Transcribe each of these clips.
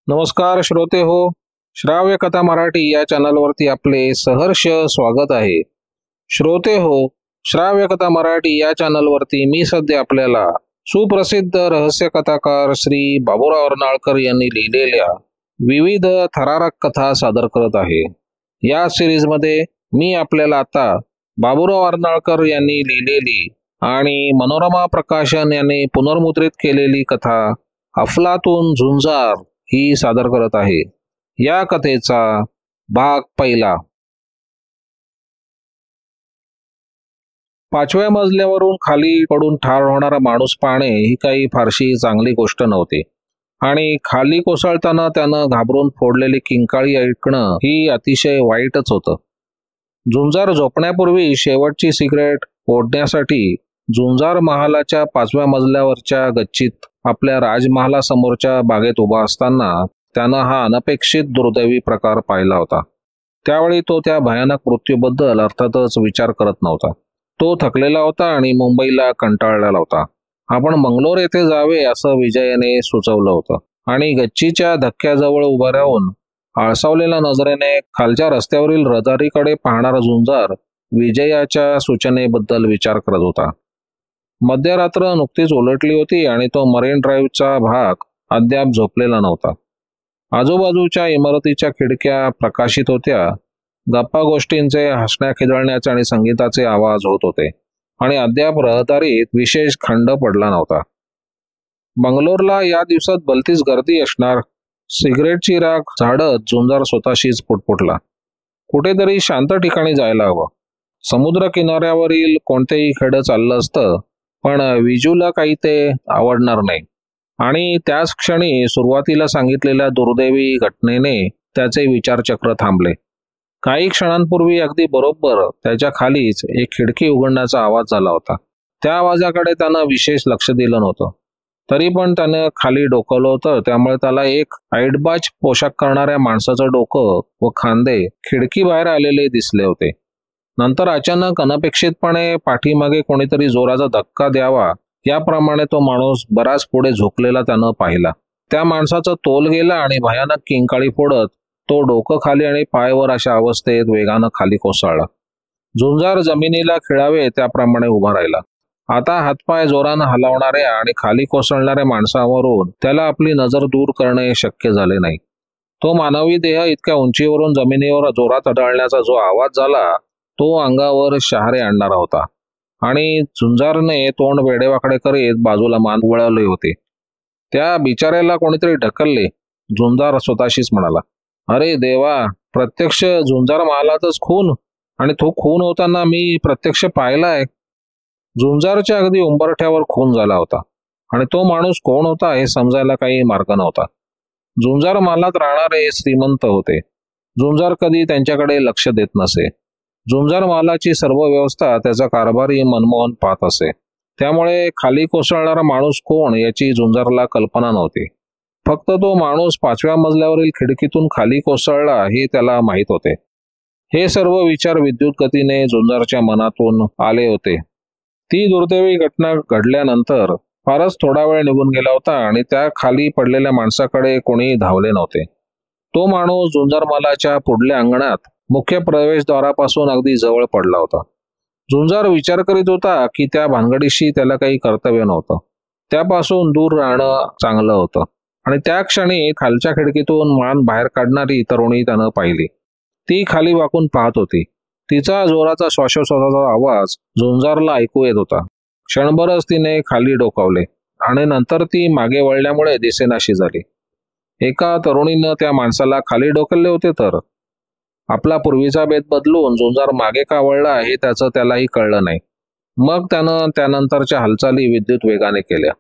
नमस्कार श्रोते हो. श्राव्य कथा मराठी या चॅनलवरती आपले सहर्ष स्वागत आहे. श्रोते हो, श्राव्य कथा मराठी या चॅनलवरती मी सध्या आपल्याला सुप्रसिद्ध रहस्य कथाकार श्री बाबूराव अर्नाळकर यांनी लिहिलेल्या विविध थरारक कथा सादर करत आहे. या सिरीजमध्ये मी आपल्याला आता बाबूराव अर्नाळकर यांनी लिहिलेली आणि मनोरमा प्रकाशन यांनी पुनर्मुद्रित केलेली कथा अफलातून झुंजार ही सादर करत आहे. या कथेचा भाग पहिला. 5व्या मजल्यावरून खाली पडून ठार होणारा माणूस पाहणे ही काही फारशी चांगली गोष्ट नव्हती आणि खाली कोसळताना त्यानं घाबरून फोडलेली किंकाळी ऐकणं ही अतिशय वाईटच होतं. झुंजार झोपण्यापूर्वी शेवटची सिगरेट ओढण्यासाठी झुंजार महालाच्या 5व्या मजल्यावरच्या गच्चीत आपल्या राजमहालासमोरच्या बागेत उभा असताना त्यानं हा अनपेक्षित दुर्दैवी प्रकार पाहिला होता. त्यावेळी तो त्या भयानक मृत्यूबद्दल अर्थातच विचार करत नव्हता. तो थकलेला होता आणि मुंबईला कंटाळलेला होता. आपण बंगलोर येथे जावे असं विजयाने सुचवलं होतं आणि गच्चीच्या धक्क्याजवळ उभं राहून आळसावलेल्या नजरेने खालच्या रस्त्यावरील रहदारीकडे पाहणारा झुंजार विजयाच्या सूचनेबद्दल विचार करत होता. मध्यरात्र नुकतीच उलटली होती आणि तो मरीन ड्राईव्हचा भाग अद्याप झोपलेला नव्हता. आजूबाजूच्या इमारतीच्या खिडक्या प्रकाशित होत्या. गप्पा गोष्टींचे, हसण्या खिदळण्याचे आणि संगीताचे आवाज होत होते आणि अद्याप रहदारीत विशेष खंड पडला नव्हता. बंगलोरला या दिवसात भलतीच गर्दी असणार. सिगरेटची राख झाडत झुंजार स्वतःशीच पुटपुटला. कुठेतरी शांत ठिकाणी जायला हवं. समुद्र किनाऱ्यावरील कोणतेही खेडं चाललं असतं, पण विजूला काही ते आवडणार नाही आणि त्याच क्षणी सुरुवातीला सांगितलेल्या दुर्दैवी घटनेने त्याचे विचारचक्र थांबले. काही क्षणांपूर्वी अगदी बरोबर त्याच्या खालीच एक खिडकी उघडण्याचा आवाज झाला होता. त्या आवाजाकडे त्यानं विशेष लक्ष दिलं नव्हतं. तरी पण त्यानं खाली डोकावलं होतं, त्यामुळे त्याला एक ऐटबाज पोशाख करणाऱ्या माणसाचं डोकं व खांदे खिडकीबाहेर आलेले दिसले होते. नंतर अचानक अनपेक्षितपणे पाठीमागे कोणीतरी जोराचा धक्का द्यावा याप्रमाणे तो माणूस बराच पुढे झोकलेला त्यानं पाहिला. त्या माणसाचा तोल गेला आणि भयानक किंकाळी फोडत तो डोकं खाली आणि पायवर अशा अवस्थेत वेगानं खाली कोसळला. झुंजार जमिनीला खिळावे त्याप्रमाणे उभा राहिला. आता हातपाय जोरानं हलवणाऱ्या आणि खाली कोसळणाऱ्या माणसावरून त्याला आपली नजर दूर करणे शक्य झाले नाही. तो मानवी देह इतक्या उंचीवरून जमिनीवर जोरात आदळण्याचा जो आवाज झाला तो अंगावर शहारे आणणारा होता आणि झुंजारने तोंड वेडेवाकडे करीत बाजूला मान वळवले होते. त्या बिचाऱ्याला कोणीतरी ढकलले. झुंजार स्वतःशीच म्हणाला, अरे देवा, प्रत्यक्ष झुंजार महालातच खून, आणि तो खून होताना मी प्रत्यक्ष पाहिलाय. झुंजारच्या अगदी उंबरठ्यावर खून झाला होता आणि तो माणूस कोण होता हे समजायला काही मार्ग नव्हता. झुंजार महालात राहणारे श्रीमंत होते. झुंजार कधी त्यांच्याकडे लक्ष देत नसे. झुंजार महालाची सर्व व्यवस्था त्याचा कारभारी मनमोहन पाहत असे. त्यामुळे खाली कोसळणारा माणूस कोण याची झुंजारला कल्पना नव्हती. फक्त तो माणूस 5व्या मजल्यावरील खिडकीतून खाली कोसळला हे त्याला माहीत होते. हे सर्व विचार विद्युत गतीने झुंजारच्या मनातून आले होते. ती दुर्दैवी घटना घडल्यानंतर फारच थोडा वेळ निघून गेला होता आणि त्या खाली पडलेल्या माणसाकडे कोणी धावले नव्हते. तो माणूस झुंजार महालाच्या पुढल्या अंगणात मुख्य प्रवेशद्वारापासून अगदी जवळ पडला होता. झुंजार विचार करीत होता की त्या भानगडीशी त्याला काही कर्तव्य नव्हतं. त्यापासून दूर राहणं चांगलं होतं आणि त्या क्षणी खालच्या खिडकीतून मान बाहेर काढणारी तरुणी त्यानं पाहिली. ती खाली वाकून पाहत होती. तिचा जोराचा श्वासोश्वासाचा आवाज झुंजारला ऐकू येत होता. क्षणभरच तिने खाली डोकावले आणि नंतर ती मागे वळल्यामुळे दिसेनाशी झाली. एका तरुणीनं त्या माणसाला खाली ढकलले होते, तर आपला पूर्वीचा बेत बदलून झुंजार मागे का वळला हे त्याचं त्यालाही कळलं नाही. मग त्यानं त्यानंतरच्या हालचाली विद्युत वेगाने केल्या.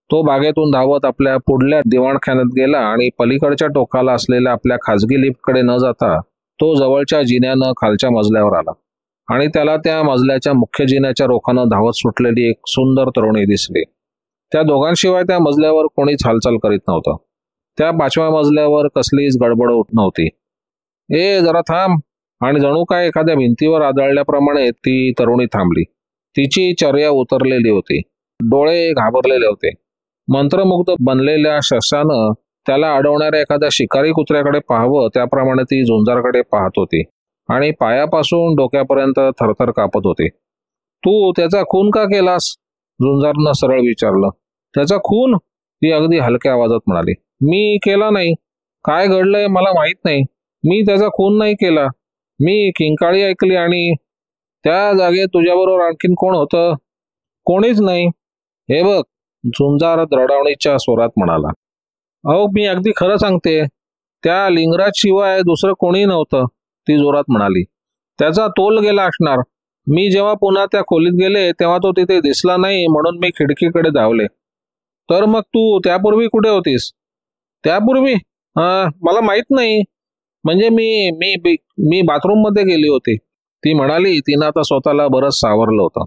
तो बागेतून धावत आपल्या पुढल्या दिवाणखान्यात गेला आणि पलीकडच्या टोकाला असलेल्या आपल्या खाजगी लिफ्टकडे न जाता तो जवळच्या जिन्यानं खालच्या मजल्यावर आला आणि त्याला त्या मजल्याच्या मुख्य जिन्याच्या रोखानं धावत सुटलेली एक सुंदर तरुणी दिसली. त्या दोघांशिवाय त्या मजल्यावर कोणीच हालचाल करीत नव्हतं. त्या 5व्या मजल्यावर कसलीच गडबड नव्हती. ए जरा थांब, आणि जणू काय एखाद्या भिंतीवर आदळल्याप्रमाणे ती तरुणी थांबली. तिची चर्या उतरलेली होती. डोळे घाबरलेले होते. मंत्रमुग्ध बनलेल्या शशानं त्याला अडवणाऱ्या एखाद्या शिकारी कुत्र्याकडे पाहावं त्याप्रमाणे ती झुंजारकडे पाहत होती आणि पायापासून डोक्यापर्यंत थरथर कापत होती. तू त्याचा खून का केलास? झुंजारनं सरळ विचारलं. त्याचा खून? ती अगदी हलक्या आवाजात म्हणाली. मी केला नाही. काय घडलंय मला माहित नाही. मी त्याचा खून नाही केला. मी किंकाळी ऐकली आणि त्या जागेत तुझ्याबरोबर आणखीन कोण होतं? कोणीच नाही. हे बघ, झुंजार दरडावणीच्या स्वरात म्हणाला. अहो, मी अगदी खरं सांगते. त्या लिंगराज शिवाय दुसरं कोणी नव्हतं, ती जोरात म्हणाली. त्याचा तोल गेला असणार. मी जेव्हा पुन्हा त्या खोलीत गेले तेव्हा तो तिथे दिसला नाही म्हणून मी खिडकीकडे धावले. तर मग तू त्यापूर्वी कुठे होतीस? त्यापूर्वी मला माहित नाही. म्हणजे मी मी मी बाथरूम मध्ये गेली होती, ती म्हणाली. तिनं आता स्वतःला बरंच सावरलं होतं.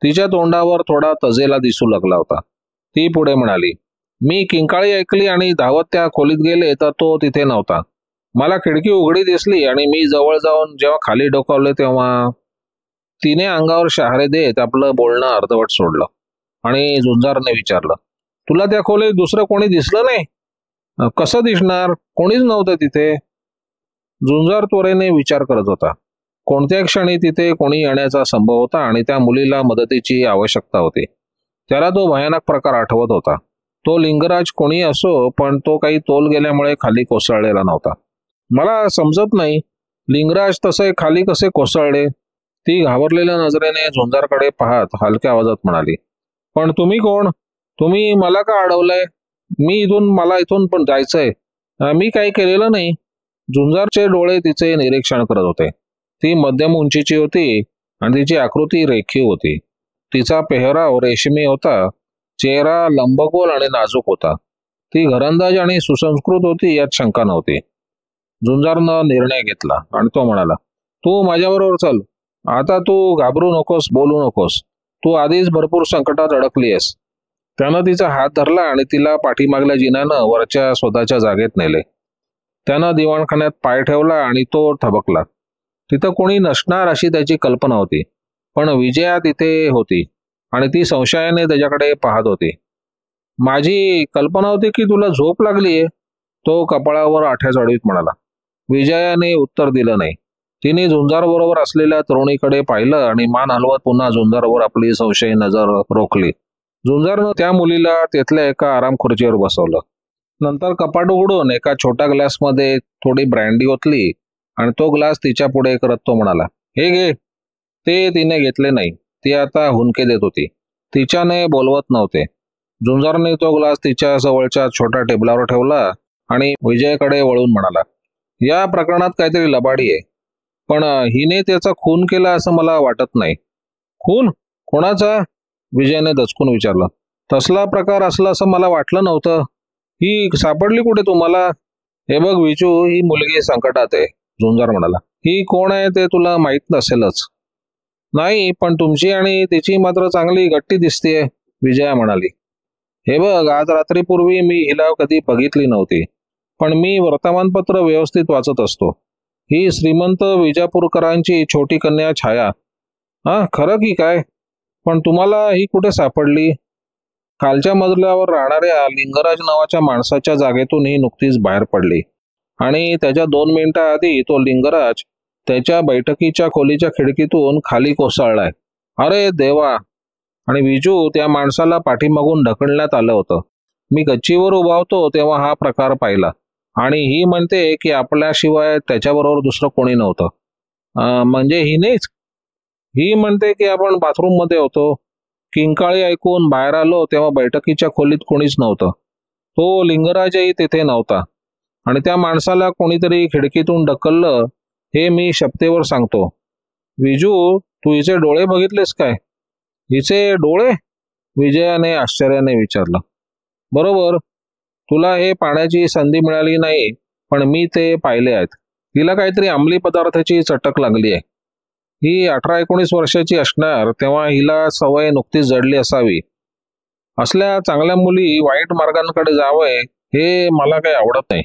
तिच्या तोंडावर थोडा तजेला दिसू लागला होता. ती पुढे म्हणाली. मी किंकाळी ऐकली आणि धावत त्या खोलीत गेले तर तो तिथे नव्हता. मला खिडकी उघडी दिसली आणि मी जवळ जाऊन जेव्हा खाली डोकावले तेव्हा तिने अंगावर शहारे देत आपलं बोलणं अर्धवट सोडलं आणि झुंजारने विचारलं. तुला त्या खोलीत दुसरं कोणी दिसलं नाही? कसं दिसणार? कोणीच नव्हतं तिथे. झुंजार त्वरेने विचार करत होता. कोणत्या क्षणी तिथे कोणी येण्याचा संभव होता आणि त्या मुलीला मदतीची आवश्यकता होती. त्याला तो भयानक प्रकार आठवत होता. तो लिंगराज कोणी असो, पण तो काही तोल गेल्यामुळे खाली कोसळलेला नव्हता. मला समजत नाही, लिंगराज तसे खाली कसे कोसळले? ती घाबरलेल्या नजरेने झुंजारकडे पाहत हलक्या आवाजात म्हणाली. पण तुम्ही कोण? तुम्ही मला का अडवलंय? मला इथून पण जायचंय. मी काही केलेलं नाही. झुंजारचे डोळे तिचे निरीक्षण करत होते. ती मध्यम उंचीची होती आणि तिची आकृती रेखीव होती. तिचा पेहराव रेशमी होता. चेहरा लंबगोल आणि नाजूक होता. ती घरंदाज आणि सुसंस्कृत होती यात शंका नव्हती. झुंजारनं निर्णय घेतला आणि तो म्हणाला. तू माझ्याबरोबर चल. आता तू घाबरू नकोस, बोलू नकोस. तू आधीच भरपूर संकटात अडकली आहेस. त्यानं तिचा हात धरला आणि तिला पाठीमागल्या जिन्यानं वरच्या स्वतःच्या जागेत नेले. त्यानं दिवाणखान्यात पाय ठेवला आणि तो थबकला. तिथं कोणी नसणार अशी त्याची कल्पना होती, पण विजया तिथे होती आणि ती संशयाने त्याच्याकडे पाहत होती. माझी कल्पना होती की तुला झोप लागलीये, तो कपाळावर आठ्या चढवीत म्हणाला. विजयाने उत्तर दिलं नाही. तिने झुंजारबरोबर असलेल्या तरुणीकडे पाहिलं आणि मान हलवत पुन्हा झुंजारवर आपली संशयी नजर रोखली. झुंजारनं त्या मुलीला तिथल्या एका आराम खुर्चीवर बसवलं. नंतर कपाट उघडून एका छोट्या ग्लासमध्ये थोडी ब्रँडी ओतली आणि तो ग्लास तिच्या पुढे करत तो म्हणाला. हे घे. ते तिने घेतले नाही. ती आता हुंदके देत होती. तिच्याने बोलवत नव्हते. झुंजारने तो ग्लास तिच्या जवळच्या छोट्या टेबलावर ठेवला आणि विजयकडे वळून म्हणाला. या प्रकरणात काहीतरी लबाडी आहे, पण हिने त्याचा खून केला असं मला वाटत नाही. खून? कोणाचा? विजयने दचकून विचारलं. तसला प्रकार असला असं मला वाटलं नव्हतं. ही सापडली कुठे तुम्हाला? हे बघ विजू, ही मुलगी संकटात आहे, झुंजार म्हणाला. ही कोण आहे ते तुला माहित नसेलच. नाही, पण तुमची आणि तिची मात्र चांगली गट्टी दिसतीये, विजया म्हणाली. हे बघ, आज रात्रीपूर्वी मी हिला कधी बघितली नव्हती, पण मी वर्तमानपत्र व्यवस्थित वाचत असतो. ही श्रीमंत विजापूरकरांची छोटी कन्या छाया. खरं की काय? पण तुम्हाला ही कुठे सापडली? खालच्या मजल्यावर राहणाऱ्या लिंगराज नावाच्या माणसाच्या जागेतून ही नुकतीच बाहेर पडली आणि त्याच्या 2 मिनिटांआधी तो लिंगराज त्याच्या बैठकीच्या खोलीच्या खिडकीतून खाली कोसळलाय. अरे देवा! आणि विजू, त्या माणसाला पाठीमागून ढकलण्यात आलं होतं. मी गच्चीवर उभा होतो तेव्हा हा प्रकार पाहिला आणि ही म्हणते की आपल्याशिवाय त्याच्याबरोबर दुसरं कोणी नव्हतं. म्हणजे हिनेच? ही म्हणते की आपण बाथरूम मध्ये होतो. किंकाळी ऐकून बाहेर आलो तेव्हा बैठकीच्या खोलीत कोणीच नव्हतं. तो लिंगराजही तिथे नव्हता आणि त्या माणसाला कोणीतरी खिडकीतून ढकललं, हे मी शपथेवर सांगतो. विजू, तू हिचे डोळे बघितलेस काय? हिचे डोळे? विजयाने आश्चर्याने विचारलं. बरोबर, तुला हे पाहण्याची संधी मिळाली नाही, पण मी ते पाहिले आहेत. तिला काहीतरी अंमली पदार्थाची चटक लागली आहे. ही 18-19 वर्षाची असणार तेव्हा हिला सवय नुकतीच जडली असावी. असल्या चांगल्या मुली वाईट मार्गांकडे जावंय हे मला काही आवडत नाही.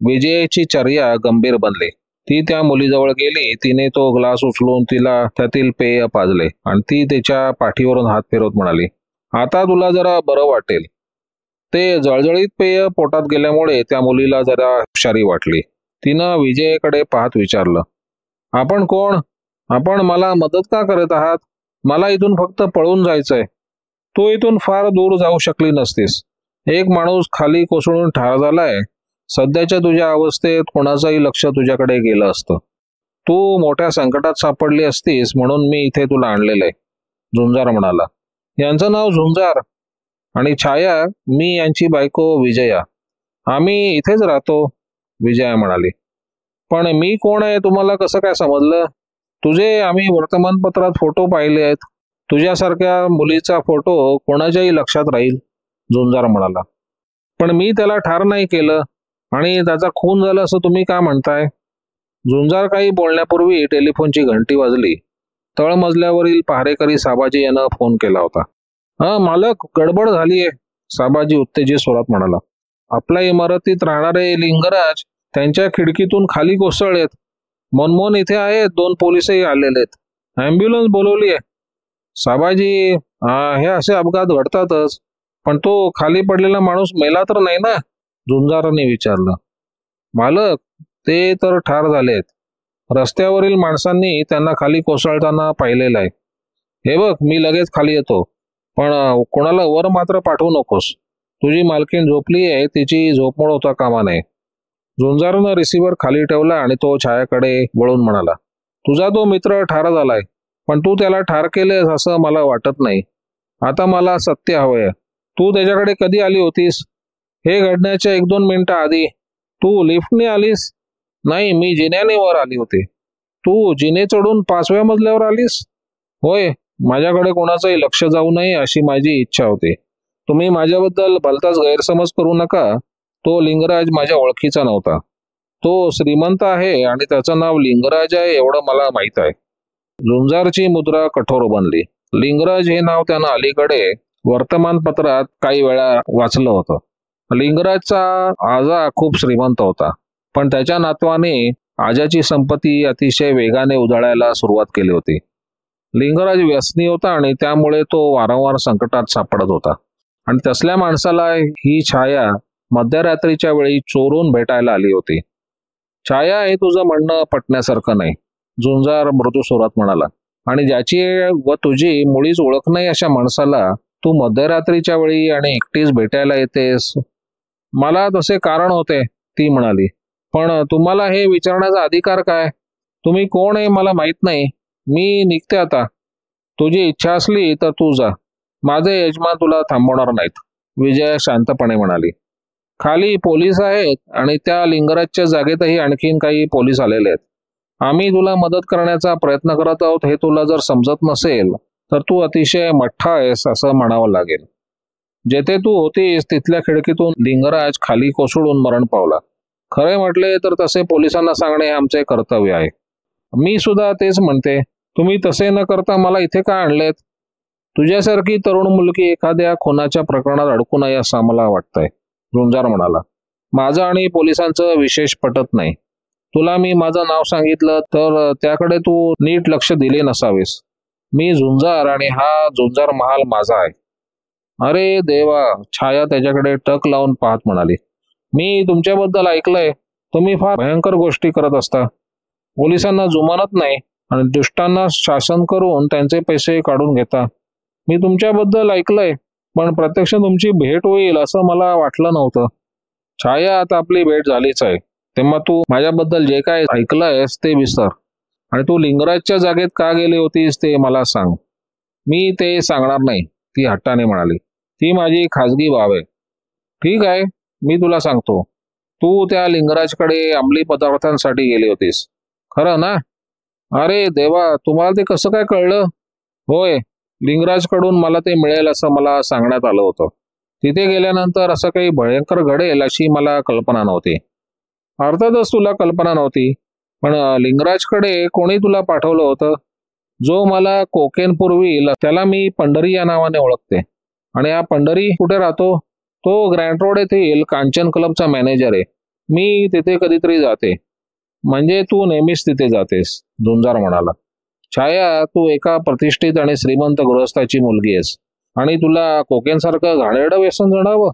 विजयाची चर्या गंभीर बनली. ती त्या मुलीजवळ गेली. तिने तो ग्लास उचलून तिला त्यातील पेय पाजले आणि ती तिच्या पाठीवरून हात फिरवत म्हणाली. आता तुला जरा बरं वाटेल. ते जळजळीत पेय पोटात गेल्यामुळे त्या मुलीला जरा हुशारी वाटली. तिनं विजयकडे पाहत विचारलं, आपण कोण? आपण मला मदत का करत आहात? मला इथून फक्त पळून जायचंय. तू इथून फार दूर जाऊ शकली नसतीस. एक माणूस खाली कोसळून ठार झालाय. सध्याच्या तुझ्या अवस्थेत कोणाचंही लक्ष तुझ्याकडे गेलं असतं. तू मोठ्या संकटात सापडली असतीस म्हणून मी इथे तुला आणलेलं आहे, झुंजार म्हणाला. यांचं नाव झुंजार आणि छाया मी यांची बायको विजया. आम्ही इथेच राहतो, विजया म्हणाली. पण मी कोण आहे तुम्हाला कसं काय समजलं? तुझे आम्ही वर्तमानपत्रात फोटो पाहिले आहेत. तुझ्यासारख्या मुलीचा फोटो कोणाच्याही लक्षात राहील, झुंजार म्हणाला. पण मी त्याला ठार नाही केलं आणि त्याचा खून झाला असं तुम्ही का म्हणताय? झुंजार काही बोलण्यापूर्वी टेलिफोनची घंटी वाजली. तळमजल्यावरील पहारेकरी साबाजी यानं फोन केला होता. मालक, गडबड झालीये, साबाजी उत्तेजित स्वरात म्हणाला. आपल्या इमारतीत राहणारे लिंगराज त्यांच्या खिडकीतून खाली कोसळलेत. मनमोहन इथे आहेत, 2 पोलिसही आलेले आहेत. ॲम्ब्युलन्स बोलवली आहे. साबाजी, हे असे अपघात घडतातच, पण तो खाली पडलेला माणूस मेला तर नाही ना? झुंजाराने विचारलं. मालक, ते तर ठार झालेत. रस्त्यावरील माणसांनी त्यांना खाली कोसळताना पाहिलेलं आहे. हे बघ, मी लगेच खाली येतो, पण कोणाला वर मात्र पाठवू नकोस. तुझी मालकीण झोपली आहे, तिची झोपमोड होता कामा नये. झुंजारनं रिसिव्हर खाली ठेवला आणि तो छायाकडे वळून म्हणाला, तुझा तो मित्र ठार झालाय, पण तू त्याला ठार केलेस असं मला वाटत नाही. आता मला सत्य हवंय. तू त्याच्याकडे कधी आली होतीस? हे घडण्याच्या 1-2 मिनिटं आधी. तू लिफ्टने आलीस? नाही, मी जिन्याने वर आली होते. तू जिने चढून 5व्या मजल्यावर आलीस? होय, माझ्याकडे कोणाचंही लक्ष जाऊ नये अशी माझी इच्छा होती. तुम्ही माझ्याबद्दल भलताच गैरसमज करू नका. तो लिंगराज माझ्या ओळखीचा नव्हता. तो श्रीमंत आहे आणि त्याचं नाव लिंगराज आहे एवढं मला माहीत आहे. झुंजारची मुद्रा कठोर बनली. लिंगराज हे नाव त्यानं अलीकडे वर्तमानपत्रात काही वेळा वाचलं होतं. लिंगराजचा आजा खूप श्रीमंत होता, पण त्याच्या नातवाने आजाची संपत्ती अतिशय वेगाने उधळायला सुरुवात केली होती. लिंगराज व्यसनी होता आणि त्यामुळे तो वारंवार संकटात सापडत होता. आणि तसल्या माणसाला ही छाया मध्यरात्रीच्या वेळी चोरून भेटायला आली होती. छाया, हे तुझं म्हणणं पटण्यासारखं नाही, झुंजार मृदू स्वरात म्हणाला. आणि ज्याची व तुझी मुळीच ओळख नाही अशा माणसाला तू मध्यरात्रीच्या वेळी आणि एकटीच भेटायला येतेस? मला तसे कारण होते, ती म्हणाली. पण तुम्हाला हे विचारण्याचा अधिकार काय? तुम्ही कोण आहे मला माहीत नाही. मी निघते आता. तुझी इच्छा असली तर तू जा. माझे यजमान तुला थांबवणार नाहीत, विजया शांतपणे म्हणाली. खाली पोलीस आहेत आणि त्या लिंगराजच्या जागेतही आणखीन काही पोलीस आलेले आहेत. आम्ही तुला मदत करण्याचा प्रयत्न करत आहोत हे तुला जर समजत नसेल तर तू अतिशय मठ्ठा आहेस असं म्हणावं लागेल. जेथे तू होतीस तिथल्या खिडकीतून लिंगराज खाली कोसळून मरण पावला. खरे म्हटले तर तसे पोलिसांना सांगणे हे आमचे कर्तव्य आहे. मी सुद्धा तेच म्हणते. तुम्ही तसे न करता मला इथे का आणलेत? तुझ्यासारखी तरुण मुलगी एखाद्या खुनाच्या प्रकरणात अडकू नये असं आम्हाला वाटतंय, झुंजार म्हणाला. माझं आणि पोलिसांचं विशेष पटत नाही. तुला मी माझं नाव सांगितलं तर त्याकडे तू नीट लक्ष दिले नसावेस. मी झुंजार आणि हा झुंजार महाल माझा आहे. अरे देवा, छाया त्याच्याकडे टक लावून पाहत म्हणाली. मी तुमच्याबद्दल ऐकलंय. तुम्ही फार भयंकर गोष्टी करत असता. पोलिसांना जुमानत नाही आणि दुष्टांना शासन करून त्यांचे पैसे काढून घेता. मी तुमच्याबद्दल ऐकलंय, पण प्रत्यक्ष तुमची भेट होईल असं मला वाटलं नव्हतं. छाया, आता आपली भेट झालीच आहे, तेव्हा तू माझ्याबद्दल जे काय ऐकलंयस ते विसर आणि तू लिंगराजच्या जागेत का गेली होतीस ते मला सांग. मी ते सांगणार नाही, ती हट्टाने म्हणाली. ती माझी खाजगी बाब आहे. ठीक आहे, मी तुला सांगतो. तू त्या लिंगराजकडे अंमली पदार्थांसाठी गेली होतीस, खरं ना? अरे देवा, तुम्हाला ते कसं काय कळलं? होय, लिंगराजकडून मला ते मिळेल असं मला सांगण्यात आलं होतं. तिथे गेल्यानंतर असं काही भयंकर घडेल अशी मला कल्पना नव्हती. अर्थातच तुला कल्पना नव्हती, पण लिंगराजकडे कोणी तुला पाठवलं होतं? जो मला कोकेन पुरवील त्याला मी पंढरी या नावाने ओळखते. आणि हा पंढरी कुठे राहतो? तो ग्रँड रोड येथील कांचन क्लबचा मॅनेजर आहे. मी तिथे कधीतरी जाते. म्हणजे तू नेहमीच तिथे जातेस, झुंजार म्हणाला. छाया, तू एका प्रतिष्ठित आणि श्रीमंत गृहस्थाची मुलगी आहेस आणि तुला कोकेनसारखं घाणेरडं व्यसन जणावं?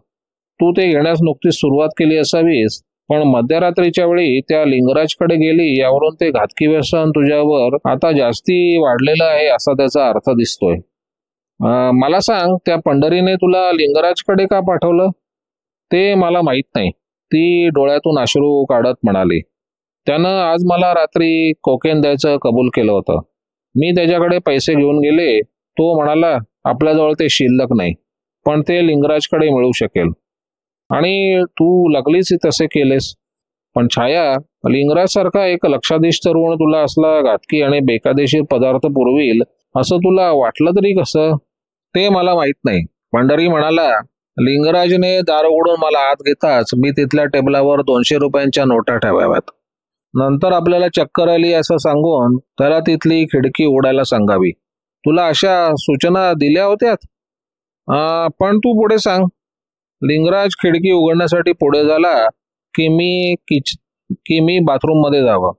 तू ते घेण्यास नुकतीच सुरुवात केली असावीस, पण मध्यरात्रीच्या वेळी त्या लिंगराजकडे गेली यावरून ते घातकी व्यसन तुझ्यावर आता जास्ती वाढलेलं आहे असा त्याचा अर्थ दिसतोय. मला सांग, त्या पंढरीने तुला लिंगराजकडे का पाठवलं? ते मला माहित नाही, ती डोळ्यातून अश्रू काढत म्हणाली. त्यानं आज मला रात्री कोकेन द्यायचं कबूल केलं होतं. मी त्याच्याकडे पैसे घेऊन गेले. तो म्हणाला आपल्याजवळ ते शिल्लक नाही, पण ते लिंगराजकडे मिळू शकेल. आणि तू लागलीच तसे केलेस. पण छाया, लिंगराज सारखा एक लक्षाधीश तरुण तुला असला घातकी आणि बेकायदेशीर पदार्थ पुरवील असं तुला वाटलं तरी कसं? ते मला माहित नाही. पंढरी म्हणाला. लिंगराजने दार उघडून मला आत घेताच मी तिथल्या टेबलावर 200 रुपयांच्या नोटा ठेवाव्यात. नंतर आपल्याला चक्कर आली असं सांगून त्याला तिथली खिडकी उघडायला सांगावी. तुला अशा सूचना दिल्या होत्यात? पण तू पुढे सांग. लिंगराज खिडकी उघडण्यासाठी पुढे झाला की मी बाथरूममध्ये जावं.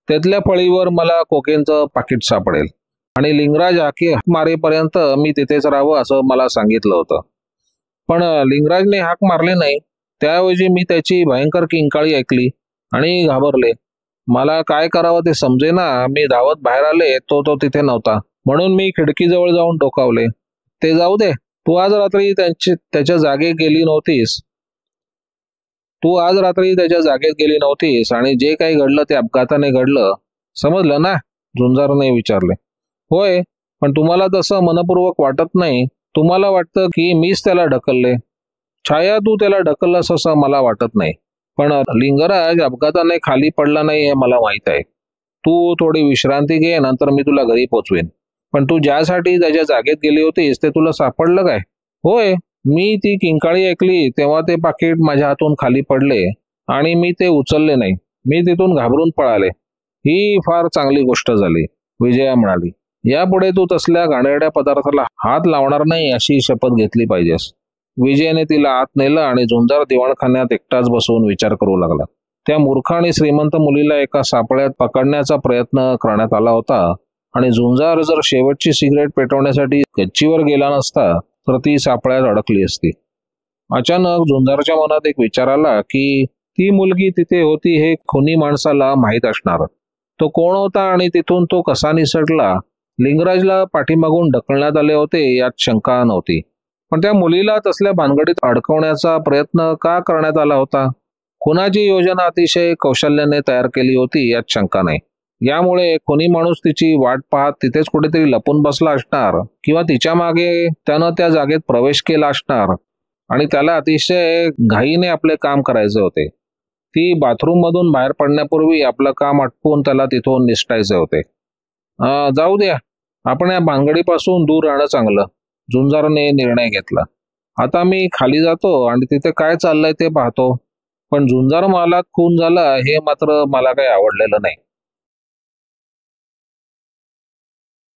त्यातल्या फळीवर मला कोकेनचं पाकिट सापडेल आणि लिंगराज हाक मारेपर्यंत मी तिथेच राहावं असं मला सांगितलं होतं. पण लिंगराजने हाक मारली नाही. त्याऐवजी मी त्याची भयंकर किंकाळी ऐकली आणि घाबरले. मला काय करावं ते समजेना. मी धावत बाहेर आले. तो तिथे नव्हता. म्हणून मी खिडकीजवळ जाऊन डोकावले. ते जाऊ दे. तू आज रात्री त्याच्या जागेत गेली नव्हतीस आणि जे काही घडलं ते अपघाताने घडलं, समजलं ना? झुंजारने विचारले. होय, पण तुम्हाला तसं मनपूर्वक वाटत नाही. तुम्हाला वाटतं की मीच त्याला ढकलले. छाया, तू त्याला ढकललास असं मला वाटत नाही. पण लिंगराज अपघाताने खाली पडला नाही हे मला माहित आहे. तू थोडी विश्रांती घे, नंतर मी तुला घरी पोचवेन. पण तू ज्यासाठी त्याच्या जागेत गेली होतीस ते तुला सापडलं काय? होय, मी ती किंकाळी ऐकली तेव्हा ते पाकिट माझ्या हातून खाली पडले आणि मी ते उचलले नाही. मी तिथून घाबरून पळाले. ही फार चांगली गोष्ट झाली, विजया म्हणाली. यापुढे तू तसल्या घाणेरड्या पदार्थाला हात लावणार नाही अशी शपथ घेतली पाहिजेस. विजयने तिला आत नेलं आणि झुंजार दिवाणखान्यात एकटाच बसून विचार करू लागला. त्या मूर्ख आणि श्रीमंत मुलीला एका सापळ्यात पकडण्याचा प्रयत्न करण्यात आला होता आणि झुंजार जर शेवटची सिगरेट पेटवण्यासाठी गच्चीवर गेला नसता तर ती सापळ्यात अडकली असती. अचानक झुंजारच्या मनात एक विचार आला की ती मुलगी तिथे होती हे खुनी माणसाला माहीत असणार. तो कोण होता आणि तिथून तो कसा निसटला? लिंगराजला पाठीमागून ढकलण्यात आले होते यात शंका नव्हती. पण त्या मुलीला तसल्या भानगडीत अडकवण्याचा प्रयत्न का करण्यात आला होता? खुनाची योजना अतिशय कौशल्याने तयार केली होती यात शंका नाही. यामुळे खुनी माणूस तिची वाट पाहत तिथेच कुठेतरी लपून बसला असणार किंवा तिच्या मागे त्यानं त्या जागेत प्रवेश केला असणार आणि त्याला अतिशय घाईने आपले काम करायचे होते. ती बाथरूम मधून बाहेर पडण्यापूर्वी आपलं काम आटपून त्याला तिथून निसटायचे होते. जाऊ द्या, आपण या भानगडीपासून दूर राहणं चांगलं, झुंजारने निर्णय घेतला. आता मी खाली जातो आणि तिथे काय चाललंय ते पाहतो. पण झुंजार मालात खून झाला हे मात्र मला काही आवडलेलं नाही.